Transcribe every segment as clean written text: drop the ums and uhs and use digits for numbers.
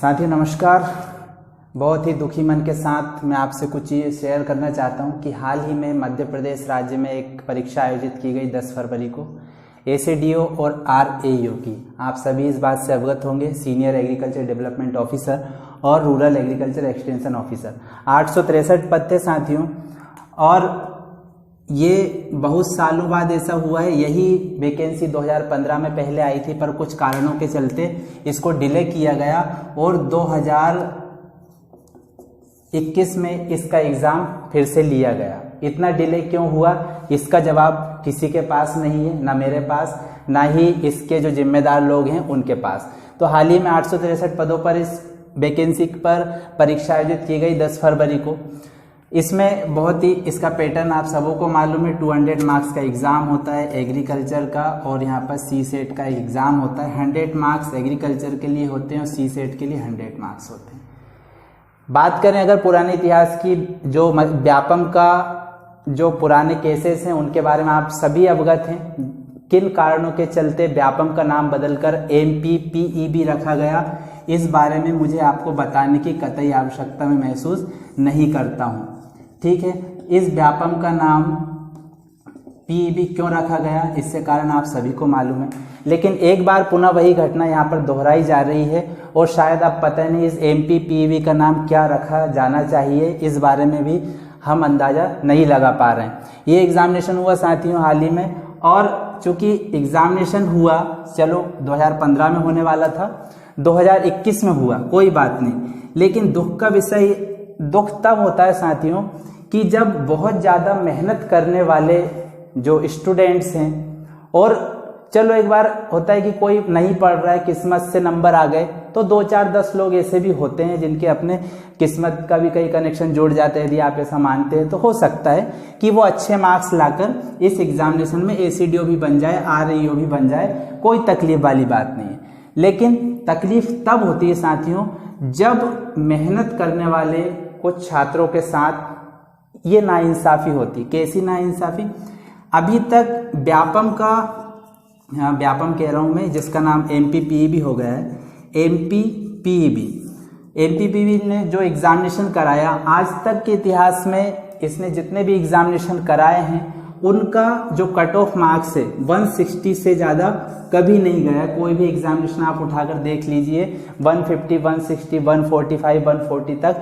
साथियों नमस्कार। बहुत ही दुखी मन के साथ मैं आपसे कुछ चीज़ शेयर करना चाहता हूं कि हाल ही में मध्य प्रदेश राज्य में एक परीक्षा आयोजित की गई 10 फरवरी को एसएडीओ और आरएईओ की। आप सभी इस बात से अवगत होंगे, सीनियर एग्रीकल्चर डेवलपमेंट ऑफिसर और रूरल एग्रीकल्चर एक्सटेंशन ऑफिसर 863 पद थे साथियों। और ये बहुत सालों बाद ऐसा हुआ है। यही वैकेंसी 2015 में पहले आई थी, पर कुछ कारणों के चलते इसको डिले किया गया और 2021 में इसका एग्ज़ाम फिर से लिया गया। इतना डिले क्यों हुआ, इसका जवाब किसी के पास नहीं है, ना मेरे पास, ना ही इसके जो जिम्मेदार लोग हैं उनके पास। तो हाल ही में 863 पदों पर इस वैकेंसी पर परीक्षा आयोजित की गई 10 फरवरी को। इसमें बहुत ही इसका पैटर्न आप सबों को मालूम है। 200 मार्क्स का एग्ज़ाम होता है एग्रीकल्चर का, और यहाँ पर सी सेट का एग्ज़ाम होता है। 100 मार्क्स एग्रीकल्चर के लिए होते हैं और सी सेट के लिए 100 मार्क्स होते हैं। बात करें अगर पुराने इतिहास की, जो व्यापम का जो पुराने केसेस हैं उनके बारे में आप सभी अवगत हैं। किन कारणों के चलते व्यापम का नाम बदलकर MPPEB रखा गया, इस बारे में मुझे आपको बताने की कतई आवश्यकता मैं महसूस नहीं करता हूँ। ठीक है, इस व्यापम का नाम PEB क्यों रखा गया, इससे कारण आप सभी को मालूम है। लेकिन एक बार पुनः वही घटना यहाँ पर दोहराई जा रही है और शायद आप पता नहीं इस MPPEB का नाम क्या रखा जाना चाहिए, इस बारे में भी हम अंदाज़ा नहीं लगा पा रहे हैं। ये एग्जामिनेशन हुआ साथियों हाल ही में, और चूंकि एग्जामिनेशन हुआ, चलो 2015 में होने वाला था, 2021 में हुआ, कोई बात नहीं। लेकिन दुख तब होता है साथियों कि जब बहुत ज़्यादा मेहनत करने वाले जो स्टूडेंट्स हैं, और चलो एक बार होता है कि कोई नहीं पढ़ रहा है, किस्मत से नंबर आ गए, तो 2-4-10 लोग ऐसे भी होते हैं जिनके अपने किस्मत का भी कई कनेक्शन जुड़ जाते हैं। यदि आप ऐसा मानते हैं तो हो सकता है कि वो अच्छे मार्क्स लाकर इस एग्जामिनेशन में एसएडीओ भी बन जाए, आरएईओ भी बन जाए, कोई तकलीफ वाली बात नहीं है। लेकिन तकलीफ तब होती है साथियों जब मेहनत करने वाले कुछ छात्रों के साथ ये नाइंसाफ़ी होती। कैसी नाइंसाफ़ी? अभी तक व्यापम कह रहा हूँ मैं, जिसका नाम MPPEB हो गया है, MPPEB ने जो एग्जामिनेशन कराया, आज तक के इतिहास में इसने जितने भी एग्जामिनेशन कराए हैं उनका जो कट ऑफ मार्क्स है 160 से ज़्यादा कभी नहीं गया। कोई भी एग्जामिनेशन आप उठाकर देख लीजिए, 150, 160, 145, 140 तक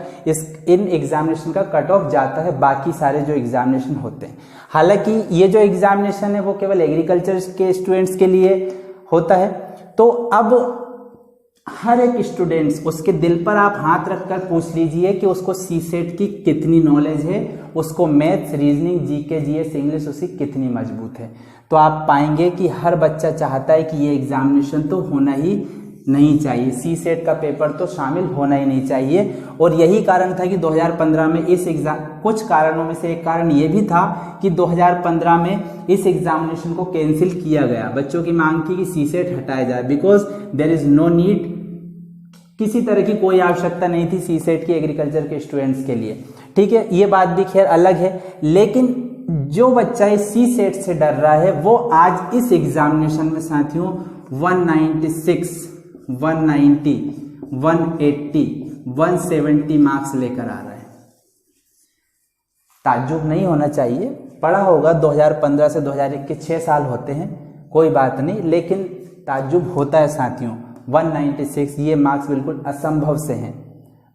इन एग्जामिनेशन का कट ऑफ जाता है, बाकी सारे जो एग्जामिनेशन होते हैं। हालांकि ये जो एग्जामिनेशन है वो केवल एग्रीकल्चर के स्टूडेंट्स के लिए होता है। तो अब हर एक स्टूडेंट्स, उसके दिल पर आप हाथ रखकर पूछ लीजिए कि उसको सी सेट की कितनी नॉलेज है, उसको maths, reasoning, GK, GS, English उसकी कितनी मजबूत है, तो आप पाएंगे कि हर बच्चा चाहता है कि ये एग्जामिनेशन तो होना ही नहीं चाहिए, सी सेट का पेपर तो शामिल होना ही नहीं चाहिए। और यही कारण था कि 2015 में इस एग्जाम, कुछ कारणों में से एक कारण ये भी था कि 2015 में इस एग्जामिनेशन को कैंसिल किया गया। बच्चों की मांग थी कि सी सेट हटाया जाए, because there is no need, किसी तरह की कोई आवश्यकता नहीं थी सी सेट की एग्रीकल्चर के स्टूडेंट्स के लिए। ठीक है, ये बात भी खैर अलग है। लेकिन जो बच्चा इस सी सेट से डर रहा है वो आज इस एग्जामिनेशन में साथियों 196, 190, 180, 170 मार्क्स लेकर आ रहा है। ताज्जुब नहीं होना चाहिए, पढ़ा होगा 2015 से 2021 6 साल होते हैं, कोई बात नहीं, लेकिन ताज्जुब होता है साथियों। 196 ये मार्क्स बिल्कुल असंभव से हैं।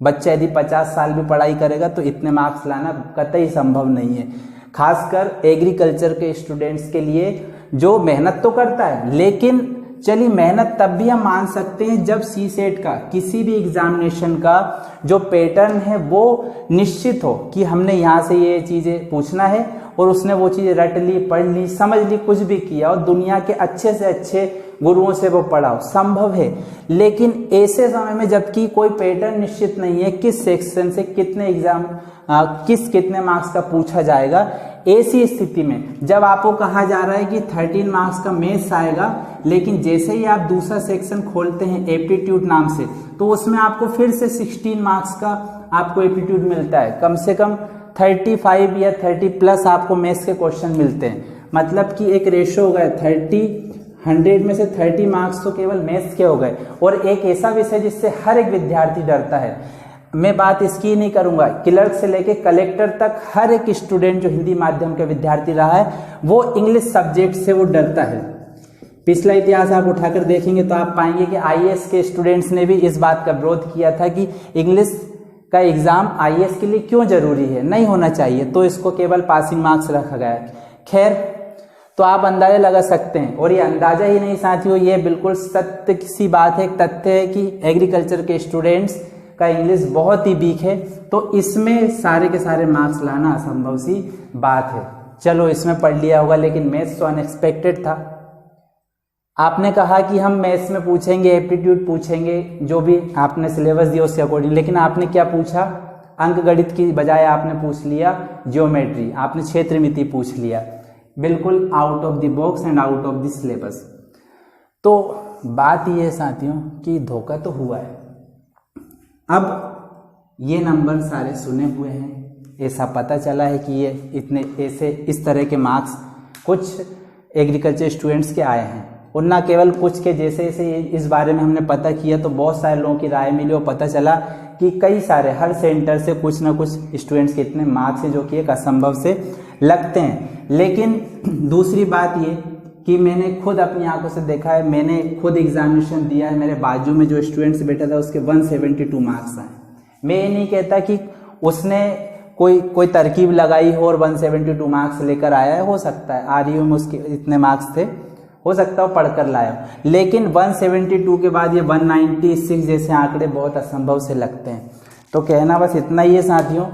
बच्चा यदि 50 साल भी पढ़ाई करेगा तो इतने मार्क्स लाना कतई संभव नहीं है, खासकर एग्रीकल्चर के स्टूडेंट्स के लिए जो मेहनत तो करता है। लेकिन चलिए, मेहनत तब भी हम मान सकते हैं जब सी सेट का, किसी भी एग्जामिनेशन का जो पैटर्न है वो निश्चित हो कि हमने यहाँ से ये चीज़ें पूछना है और उसने वो चीज़ें रट ली, पढ़ ली, समझ ली, कुछ भी किया और दुनिया के अच्छे से अच्छे गुरुओं से वो पढ़ा हो, संभव है। लेकिन ऐसे समय में जबकि कोई पैटर्न निश्चित नहीं है किस सेक्शन से कितने कितने मार्क्स का पूछा जाएगा, ऐसी स्थिति में जब आपको कहा जा रहा है कि 13 मार्क्स का मैथ्स आएगा, लेकिन जैसे ही आप दूसरा सेक्शन खोलते हैं एप्टीट्यूड नाम से, तो उसमें आपको फिर से 16 मार्क्स का आपको एप्टीट्यूड मिलता है। कम से कम 35 या 30 प्लस आपको मैथ्स के क्वेश्चन मिलते हैं। मतलब कि एक रेशो हो गया 30, 100 में से 30 मार्क्स तो केवल मैथ्स के हो गए। और एक ऐसा विषय जिससे हर एक विद्यार्थी डरता है, मैं बात इसकी ही नहीं करूंगा, क्लर्क से लेके कलेक्टर तक हर एक स्टूडेंट जो हिंदी माध्यम का विद्यार्थी रहा है वो इंग्लिश सब्जेक्ट से वो डरता है। पिछला इतिहास आप उठाकर देखेंगे तो आप पाएंगे कि आईएएस के स्टूडेंट्स ने भी इस बात का विरोध किया था कि इंग्लिश का एग्जाम आईएएस के लिए क्यों जरूरी है, नहीं होना चाहिए, तो इसको केवल पासिंग मार्क्स रखा गया है। खैर, तो आप अंदाजा लगा सकते हैं, और ये अंदाजा ही नहीं साथियों, ये बिल्कुल सत्य सी बात है, एक तथ्य है कि एग्रीकल्चर के स्टूडेंट्स का इंग्लिश बहुत ही वीक है, तो इसमें सारे के सारे मार्क्स लाना असंभव सी बात है। चलो इसमें पढ़ लिया होगा, लेकिन मैथ्स तो अनएक्सपेक्टेड था। आपने कहा कि हम मैथ्स में पूछेंगे, एप्टीट्यूड पूछेंगे, जो भी आपने सिलेबस दिया उसके अकॉर्डिंग, लेकिन आपने क्या पूछा, अंक गणित की बजाय आपने पूछ लिया ज्योमेट्री, आपने क्षेत्रमिति पूछ लिया, बिल्कुल out of the box and out of the syllabus. तो बात ये है साथियों कि धोखा तो हुआ है। अब ये नंबर सारे सुने हुए हैं, ऐसा पता चला है कि ये इतने ऐसे इस तरह के मार्क्स कुछ एग्रीकल्चर स्टूडेंट्स के आए हैं, और ना केवल कुछ के, जैसे जैसे इस बारे में हमने पता किया तो बहुत सारे लोगों की राय मिली और पता चला कि कई सारे हर सेंटर से कुछ ना कुछ स्टूडेंट्स के इतने मार्क्स हैं जो कि एक असंभव से लगते हैं। लेकिन दूसरी बात ये कि मैंने खुद अपनी आंखों से देखा है, मैंने खुद एग्जामिनेशन दिया है, मेरे बाजू में जो स्टूडेंट्स बैठा था उसके 172 मार्क्स आए। मैं ये नहीं कहता कि उसने कोई तरकीब लगाई हो और 172 मार्क्स लेकर आया है, हो सकता है आरयू में उसके इतने मार्क्स थे, हो सकता है पढ़कर लाया, लेकिन 172 के बाद ये 196 जैसे आंकड़े बहुत असंभव से लगते हैं। तो कहना बस इतना ही है साथियों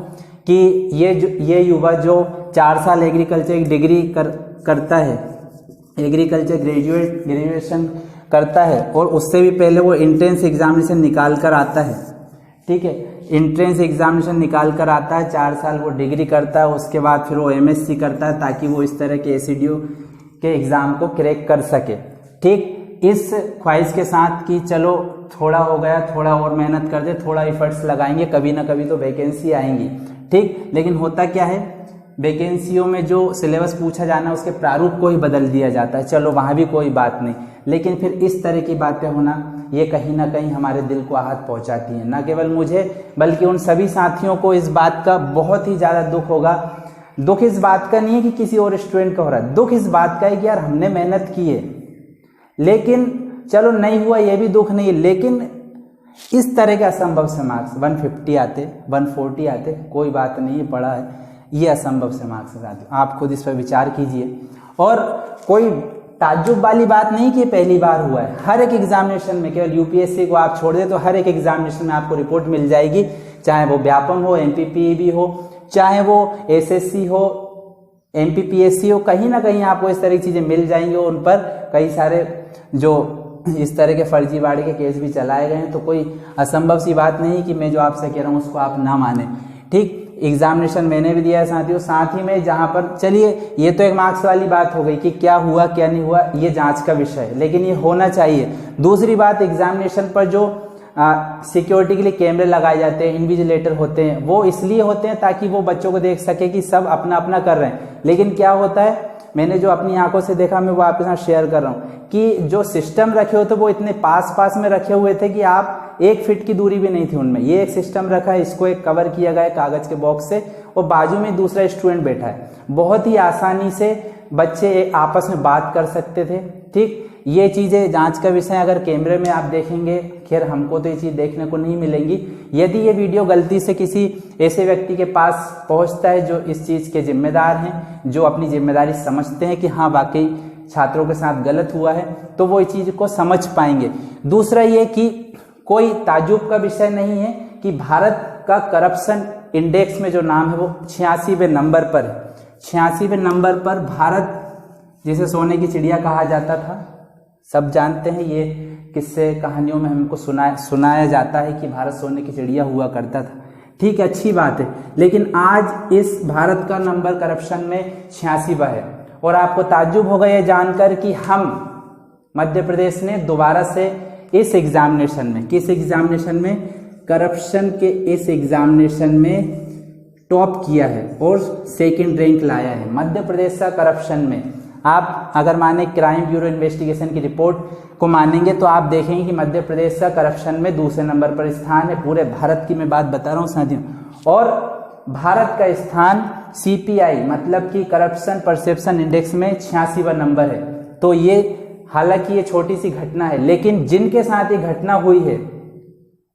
कि ये युवा जो 4 साल एग्रीकल्चर की डिग्री करता है, एग्रीकल्चर ग्रेजुएशन करता है, और उससे भी पहले वो एंट्रेंस एग्जामिनेशन निकाल कर आता है, ठीक है, एंट्रेंस एग्जामिनेशन निकाल कर आता है, 4 साल वो डिग्री करता है, उसके बाद फिर वो एमएससी करता है ताकि वो इस तरह के एसडीओ के एग्जाम को क्रैक कर सके। ठीक इस ख्वाहिश के साथ कि चलो थोड़ा हो गया, थोड़ा और मेहनत कर दे, थोड़ा एफर्ट्स लगाएंगे, कभी ना कभी तो वैकेंसी आएंगी, ठीक। लेकिन होता क्या है, वैकेंसियों में जो सिलेबस पूछा जाना है उसके प्रारूप को ही बदल दिया जाता है, चलो वहाँ भी कोई बात नहीं, लेकिन फिर इस तरह की बातें होना ये कहीं ना कहीं हमारे दिल को आहत पहुंचाती हैं। न केवल मुझे बल्कि उन सभी साथियों को इस बात का बहुत ही ज़्यादा दुख होगा। दुख इस बात का नहीं है कि किसी और स्टूडेंट का हो रहा है, दुख इस बात का है कि यार हमने मेहनत की है, लेकिन चलो नहीं हुआ, ये भी दुख नहीं है, लेकिन इस तरह के असंभव से मार्क्स 150 आते, 140 आते, कोई बात नहीं, पढ़ा है, ये असंभव से मार्क्स आते। आप खुद इस पर विचार कीजिए। और कोई ताज्जुब वाली बात नहीं कि पहली बार हुआ है, हर एक एग्जामिनेशन में, केवल यूपीएससी को आप छोड़ दें तो हर एक एग्जामिनेशन में आपको रिपोर्ट मिल जाएगी, चाहे वो व्यापम हो, एमपीपीईबी हो, चाहे वो एसएससी हो, एमपीपीएससी हो, कहीं ना कहीं आपको इस तरह की चीजें मिल जाएंगी। और उन पर कई सारे जो इस तरह के फर्जीवाड़े के केस भी चलाए गए हैं, तो कोई असंभव सी बात नहीं कि मैं जो आपसे कह रहा हूँ उसको आप ना माने, ठीक। एग्जामिनेशन मैंने भी दिया है साथियों, साथ ही में जहाँ पर, चलिए ये तो एक मार्क्स वाली बात हो गई कि क्या हुआ क्या नहीं हुआ, ये जांच का विषय है, लेकिन ये होना चाहिए। दूसरी बात, एग्जामिनेशन पर जो सिक्योरिटी के लिए कैमरे लगाए जाते हैं, इन्विजिलेटर होते हैं, वो इसलिए होते हैं ताकि वो बच्चों को देख सके कि सब अपना अपना कर रहे हैं। लेकिन क्या होता है, मैंने जो अपनी आंखों से देखा मैं वो आपके साथ शेयर कर रहा हूँ कि जो सिस्टम रखे होते वो इतने पास पास में रखे हुए थे कि आप 1 फीट की दूरी भी नहीं थी उनमें। ये एक सिस्टम रखा है, इसको एक कवर किया गया है कागज के बॉक्स से, और बाजू में दूसरा स्टूडेंट बैठा है, बहुत ही आसानी से बच्चे आपस में बात कर सकते थे, ठीक। ये चीजें जांच का विषय, अगर कैमरे में आप देखेंगे, खैर हमको तो ये चीज देखने को नहीं मिलेंगी। यदि ये वीडियो गलती से किसी ऐसे व्यक्ति के पास पहुंचता है जो इस चीज के जिम्मेदार हैं, जो अपनी जिम्मेदारी समझते हैं कि हाँ वाकई छात्रों के साथ गलत हुआ है, तो वो इस चीज को समझ पाएंगे। दूसरा ये कि कोई ताज्जुब का विषय नहीं है कि भारत का करप्शन इंडेक्स में जो नाम है वो 86वें नंबर पर है। 86वें नंबर पर भारत, जिसे सोने की चिड़िया कहा जाता था, सब जानते हैं, ये किस्से कहानियों में हमको सुनाया जाता है कि भारत सोने की चिड़िया हुआ करता था, ठीक है, अच्छी बात है। लेकिन आज इस भारत का नंबर करप्शन में 86वां है। और आपको ताज्जुब होगा ये जानकर कि हम मध्य प्रदेश ने दोबारा से इस एग्जामिनेशन में, किस एग्जामिनेशन में, करप्शन के इस एग्जामिनेशन में टॉप किया है और 2nd रैंक लाया है। मध्य प्रदेश का करप्शन में आप अगर माने क्राइम ब्यूरो इन्वेस्टिगेशन की रिपोर्ट को मानेंगे तो आप देखेंगे कि मध्य प्रदेश का करप्शन में दूसरे नंबर पर स्थान है। पूरे भारत की मैं बात बता रहा हूँ साथियों। और भारत का स्थान CPI मतलब कि करप्शन परसेप्शन इंडेक्स में 86वां नंबर है। तो ये हालांकि ये छोटी सी घटना है, लेकिन जिनके साथ ये घटना हुई है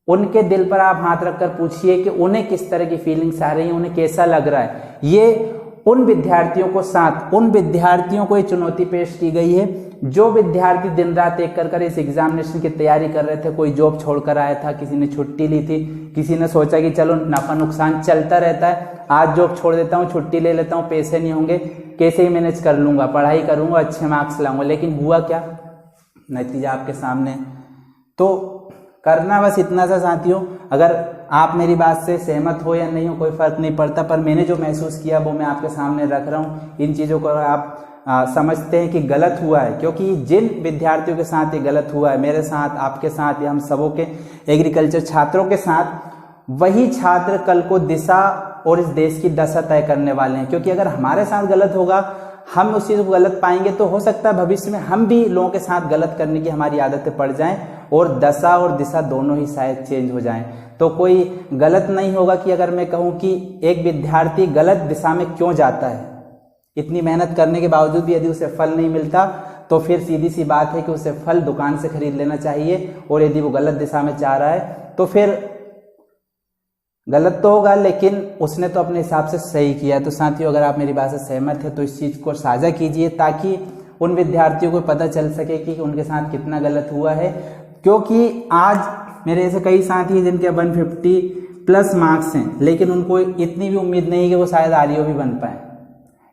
उनके दिल पर आप हाथ रखकर पूछिए कि उन्हें किस तरह की फीलिंग्स आ रही है, उन्हें कैसा लग रहा है। ये उन विद्यार्थियों को ये चुनौती पेश की गई है जो विद्यार्थी दिन रात एक कर इस एग्जामिनेशन की तैयारी कर रहे थे। कोई जॉब छोड़कर आया था, किसी ने छुट्टी ली थी, किसी ने सोचा कि चलो नफा नुकसान चलता रहता है, आज जॉब छोड़ देता हूँ, छुट्टी ले लेता हूँ, पैसे नहीं होंगे, कैसे ही मैनेज कर लूंगा, पढ़ाई करूंगा, अच्छे मार्क्स लाऊंगा। लेकिन हुआ क्या, नतीजा आपके सामने। तो करना बस इतना सा साथियों, अगर आप मेरी बात से सहमत हो या नहीं हो कोई फर्क नहीं पड़ता, पर मैंने जो महसूस किया वो मैं आपके सामने रख रहा हूँ। इन चीज़ों को आप समझते हैं कि गलत हुआ है, क्योंकि जिन विद्यार्थियों के साथ ये गलत हुआ है, मेरे साथ, आपके साथ या हम सबों के एग्रीकल्चर छात्रों के साथ, वही छात्र कल को दिशा और इस देश की दशा तय करने वाले हैं। क्योंकि अगर हमारे साथ गलत होगा, हम उस चीज़ को गलत पाएंगे, तो हो सकता है भविष्य में हम भी लोगों के साथ गलत करने की हमारी आदतें पड़ जाएं और दशा और दिशा दोनों ही शायद चेंज हो जाएं। तो कोई गलत नहीं होगा कि अगर मैं कहूँ कि एक विद्यार्थी गलत दिशा में क्यों जाता है, इतनी मेहनत करने के बावजूद भी यदि उसे फल नहीं मिलता, तो फिर सीधी सी बात है कि उसे फल दुकान से खरीद लेना चाहिए। और यदि वो गलत दिशा में जा रहा है तो फिर गलत तो होगा, लेकिन उसने तो अपने हिसाब से सही किया। तो साथियों, अगर आप मेरी बात से सहमत है तो इस चीज़ को साझा कीजिए, ताकि उन विद्यार्थियों को पता चल सके कि उनके साथ कितना गलत हुआ है। क्योंकि आज मेरे ऐसे कई साथी हैं जिनके 150+ मार्क्स हैं, लेकिन उनको इतनी भी उम्मीद नहीं कि वो शायद आरईओ भी बन पाए।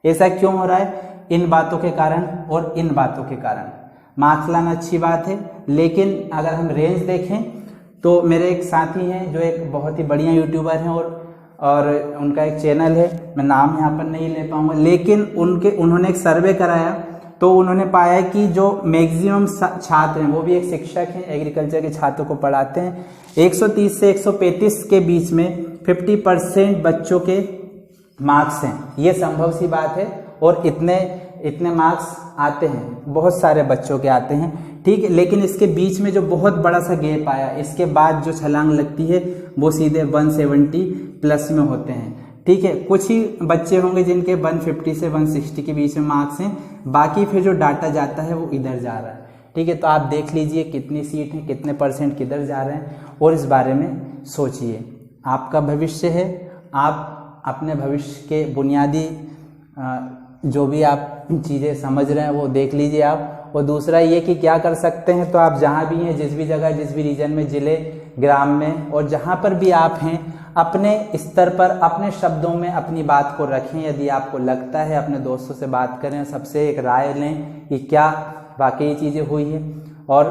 ऐसा क्यों हो रहा है? इन बातों के कारण और इन बातों के कारण। मार्क्स लाना अच्छी बात है, लेकिन अगर हम रेंज देखें तो मेरे एक साथी हैं जो एक बहुत ही बढ़िया यूट्यूबर हैं और उनका एक चैनल है, मैं नाम यहाँ पर नहीं ले पाऊंगा, लेकिन उन्होंने एक सर्वे कराया तो उन्होंने पाया कि जो मैक्सिमम छात्र हैं, वो भी एक शिक्षक हैं, एग्रीकल्चर के छात्रों को पढ़ाते हैं, 130 से 135 के बीच में 50% बच्चों के मार्क्स हैं। ये संभव सी बात है, और इतने मार्क्स आते हैं, बहुत सारे बच्चों के आते हैं, ठीक है। लेकिन इसके बीच में जो बहुत बड़ा सा गैप आया, इसके बाद जो छलांग लगती है वो सीधे 170+ में होते हैं, ठीक है। कुछ ही बच्चे होंगे जिनके 150 से 160 के बीच में मार्क्स हैं, बाकी फिर जो डाटा जाता है वो इधर जा रहा है, ठीक है। तो आप देख लीजिए कितनी सीट है, कितने % किधर जा रहे हैं, और इस बारे में सोचिए। आपका भविष्य है, आप अपने भविष्य के बुनियादी जो भी आप चीज़ें समझ रहे हैं वो देख लीजिए आप। और दूसरा ये कि क्या कर सकते हैं, तो आप जहाँ भी हैं, जिस भी जगह, जिस भी रीजन में, जिले, ग्राम में, और जहाँ पर भी आप हैं, अपने स्तर पर अपने शब्दों में अपनी बात को रखें। यदि आपको लगता है, अपने दोस्तों से बात करें, सबसे एक राय लें कि क्या वाकई चीज़ें हुई है, और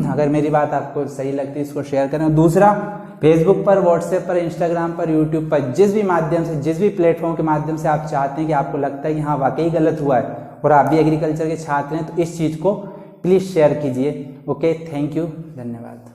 अगर मेरी बात आपको सही लगती है इसको शेयर करें। और दूसरा, फेसबुक पर, व्हाट्सएप पर, इंस्टाग्राम पर, यूट्यूब पर, जिस भी माध्यम से, जिस भी प्लेटफॉर्म के माध्यम से आप चाहते हैं कि आपको लगता है कि हाँ वाकई गलत हुआ है और आप भी एग्रीकल्चर के छात्र हैं, तो इस चीज़ को प्लीज़ शेयर कीजिए। ओके, थैंक यू, धन्यवाद।